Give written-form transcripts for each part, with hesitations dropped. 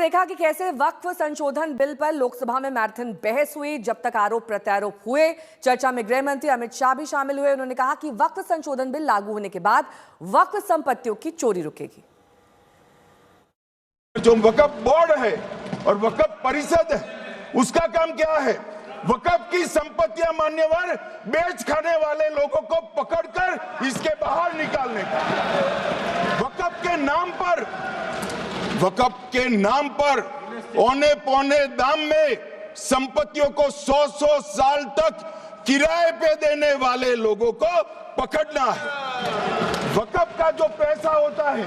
देखा कि कैसे वक्फ संशोधन बिल पर लोकसभा में मैराथन बहस हुई। जब तक आरोप प्रत्यारोप हुए, चर्चा में गृह मंत्री अमित शाह भी शामिल हुए। उन्होंने कहा कि वक्फ संशोधन बिल लागू होने के बाद वक्फ संपत्तियों की चोरी रुकेगी। जो वक्फ बोर्ड है और वक्फ परिषद है, उसका काम क्या है? वक्फ की संपत्तियां मान्यवर बेच खाने वाले लोगों को पकड़कर इसके बाहर निकालने का। वक्फ के नाम पर औने पौने दाम में संपत्तियों को 100 साल तक किराए पे देने वाले लोगों को पकड़ना है। वक्फ का जो पैसा होता है,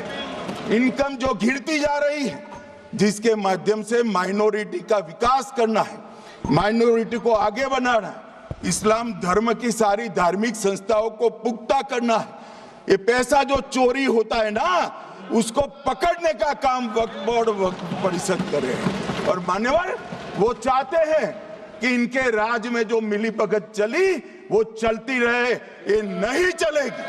इनकम जो गिरती जा रही है, जिसके माध्यम से माइनॉरिटी का विकास करना है, माइनॉरिटी को आगे बढ़ाना है, इस्लाम धर्म की सारी धार्मिक संस्थाओं को पुख्ता करना है। ये पैसा जो चोरी होता है ना, उसको पकड़ने का काम वक्फ बोर्ड वक्फ परिषद करे। और मान्यवर वो चाहते हैं कि इनके राज में जो मिलीभगत चली वो चलती रहे। ये नहीं चलेगी,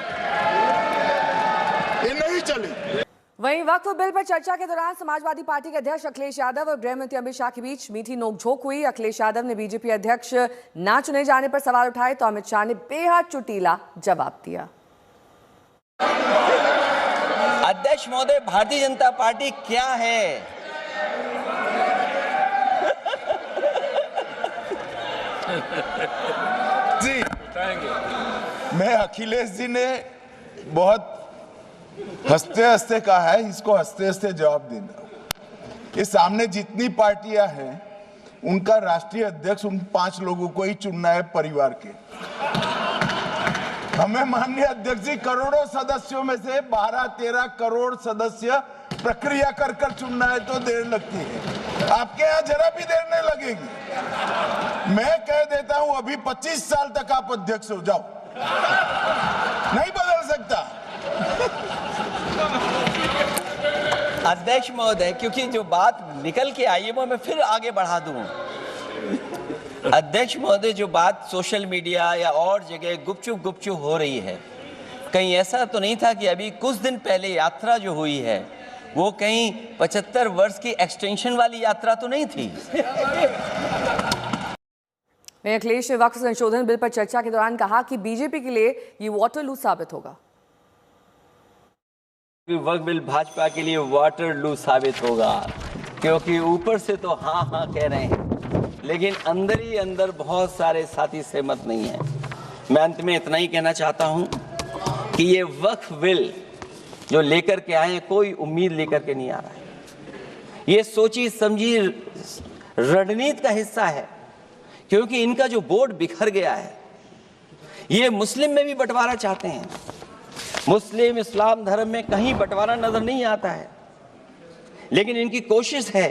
ये नहीं चलेगी। वहीं वक्फ बिल पर चर्चा के दौरान समाजवादी पार्टी के अध्यक्ष अखिलेश यादव और गृह मंत्री अमित शाह के बीच मीठी नोकझोंक हुई। अखिलेश यादव ने बीजेपी अध्यक्ष न चुने जाने पर सवाल उठाए तो अमित शाह ने बेहद चुटीला जवाब दिया। अध्यक्ष महोदय, भारतीय जनता पार्टी क्या है? जी, मैं अखिलेश जी ने बहुत हंसते हंसते कहा है, इसको हंसते हंसते जवाब देना। ये सामने जितनी पार्टियां हैं, उनका राष्ट्रीय अध्यक्ष उन 5 लोगों को ही चुनना है परिवार के। हमें माननीय अध्यक्ष जी करोड़ों सदस्यों में से 12-13 करोड़ सदस्य प्रक्रिया कर कर चुनना है तो देर लगती है। आपके यहाँ जरा भी देर नहीं लगेगी। मैं कह देता हूं अभी 25 साल तक आप अध्यक्ष हो जाओ, नहीं बदल सकता। अध्यक्ष महोदय, क्योंकि जो बात निकल के आई है वो मैं फिर आगे बढ़ा दूं। अध्यक्ष महोदय, जो बात सोशल मीडिया या और जगह गुपचुप हो रही है, कहीं ऐसा तो नहीं था कि अभी कुछ दिन पहले यात्रा जो हुई है वो कहीं 75 वर्ष की एक्सटेंशन वाली यात्रा तो नहीं थी? अखिलेश ने वक्फ संशोधन बिल पर चर्चा के दौरान कहा कि बीजेपी के लिए ये वाटरलू साबित होगा। वक्फ बिल भाजपा के लिए वाटरलू साबित होगा, क्योंकि ऊपर से तो हाँ कह रहे हैं, लेकिन अंदर ही अंदर बहुत सारे साथी सहमत नहीं है। मैं अंत में इतना ही कहना चाहता हूं कि ये वक्फ बिल जो लेकर के आए, कोई उम्मीद लेकर के नहीं आ रहा है। ये सोची समझी रणनीति का हिस्सा है, क्योंकि इनका जो बोर्ड बिखर गया है, ये मुस्लिम में भी बंटवारा चाहते हैं। मुस्लिम इस्लाम धर्म में कहीं बंटवारा नजर नहीं आता है, लेकिन इनकी कोशिश है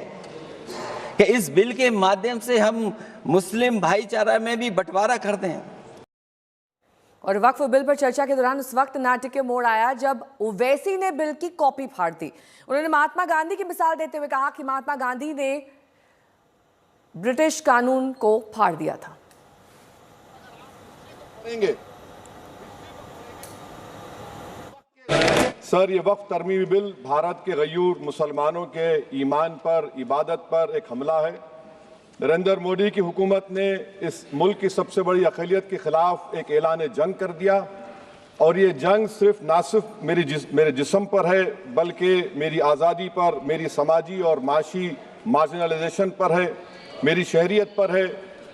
कि इस बिल के माध्यम से हम मुस्लिम भाईचारा में भी बंटवारा कर दें। और वक्फ बिल पर चर्चा के दौरान उस वक्त नाटकीय मोड़ आया जब ओवैसी ने बिल की कॉपी फाड़ दी। उन्होंने महात्मा गांधी की मिसाल देते हुए कहा कि महात्मा गांधी ने ब्रिटिश कानून को फाड़ दिया था। सर, ये वक्फ तरमीमी बिल भारत के गयूर मुसलमानों के ईमान पर, इबादत पर एक हमला है। नरेंद्र मोदी की हुकूमत ने इस मुल्क की सबसे बड़ी अक़लियत के खिलाफ एक ऐलान जंग कर दिया, और ये जंग ना सिर्फ मेरे जिस्म पर है, बल्कि मेरी आज़ादी पर, मेरी समाजी और माशी मार्जिनलाइजेशन पर है, मेरी शहरियत पर है,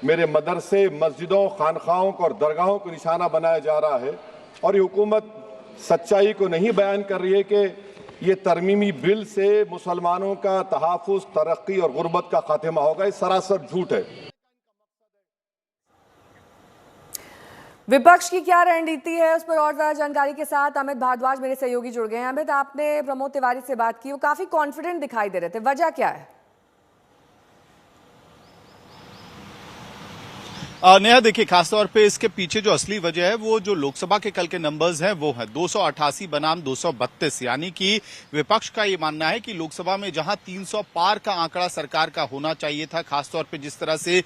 मेरे मदरसे, मस्जिदों, खानखाहों और दरगाहों को निशाना बनाया जा रहा है। और ये हुकूमत सच्चाई को नहीं बयान कर रही है कि ये तरमीमी बिल से मुसलमानों का तहफ़्फ़ुज़, तरक्की और गुर्बत का खात्मा होगा। ये सरासर झूठ है। विपक्ष की क्या रणनीति है, उस पर और ज्यादा जानकारी के साथ अमित भारद्वाज मेरे सहयोगी जुड़ गए हैं। अमित, आपने प्रमोद तिवारी से बात की, वो काफी कॉन्फिडेंट दिखाई दे रहे थे, वजह क्या है? नेहा देखिए, खासतौर पे इसके पीछे जो असली वजह है वो जो लोकसभा के कल के नंबर्स हैं वो है 288 बनाम 232, यानी कि विपक्ष का ये मानना है कि लोकसभा में जहां 300 पार का आंकड़ा सरकार का होना चाहिए था, खासतौर पे जिस तरह से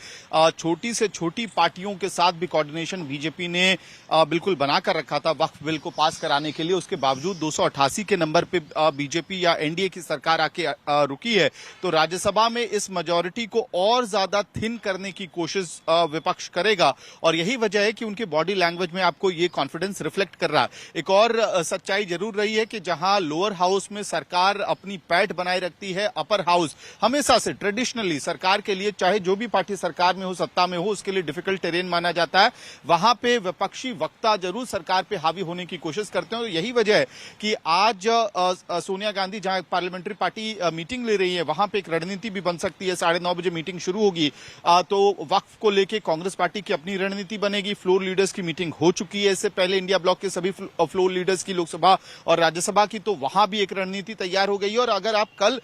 छोटी से छोटी पार्टियों के साथ भी कोऑर्डिनेशन बीजेपी ने बिल्कुल बनाकर रखा था वक्फ बिल को पास कराने के लिए, उसके बावजूद 288 के नंबर पे बीजेपी या एनडीए की सरकार आके रुकी है। तो राज्यसभा में इस मेजोरिटी को और ज्यादा थिन करने की कोशिश विपक्ष करेगा और यही वजह है कि उनके बॉडी लैंग्वेज में आपको ये कॉन्फिडेंस रिफ्लेक्ट कर रहा है। एक और सच्चाई जरूर रही है कि जहां लोअर हाउस में सरकार अपनी पैठ बनाए रखती है, अपर हाउस हमेशा से ट्रेडिशनली सरकार के लिए, चाहे जो भी पार्टी सरकार में हो, सत्ता में हो, उसके लिए डिफिकल्ट टेरेन माना जाता है। वहां पे विपक्षी वक्ता जरूर सरकार पे हावी होने की कोशिश करते हैं और यही वजह है कि आज सोनिया गांधी जहां पार्लियामेंट्री पार्टी मीटिंग ले रही है, वहां पे एक रणनीति भी बन सकती है। 9:30 बजे मीटिंग शुरू होगी तो वक्फ को लेकर कांग्रेस पार्टी की अपनी रणनीति बनेगी। फ्लोर लीडर्स की मीटिंग हो चुकी है इससे पहले, इंडिया ब्लॉक के सभी फ्लोर लीडर्स की, लोकसभा और राज्यसभा की, तो वहां भी एक रणनीति तैयार हो गई है। और अगर आप कल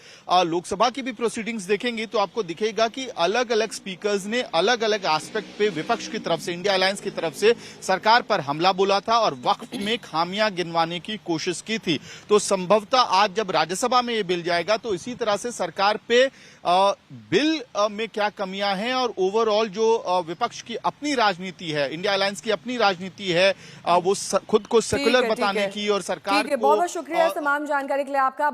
लोकसभा की भी प्रोसीडिंग्स देखेंगे तो आपको दिखेगा कि अलग अलग स्पीकर्स ने अलग अलग एस्पेक्ट पे विपक्ष की तरफ से, इंडिया अलायंस की तरफ से सरकार पर हमला बोला था और वक्फ में खामियां गिनवाने की कोशिश की थी। तो संभवतः आज जब राज्यसभा में ये बिल जाएगा तो इसी तरह से सरकार पे बिल में क्या कमियां हैं और ओवरऑल जो विपक्ष की अपनी राजनीति है, इंडिया अलायंस की अपनी राजनीति है, वो खुद को सेकुलर बताने की और सरकार को। बहुत बहुत शुक्रिया तमाम जानकारी के लिए आपका।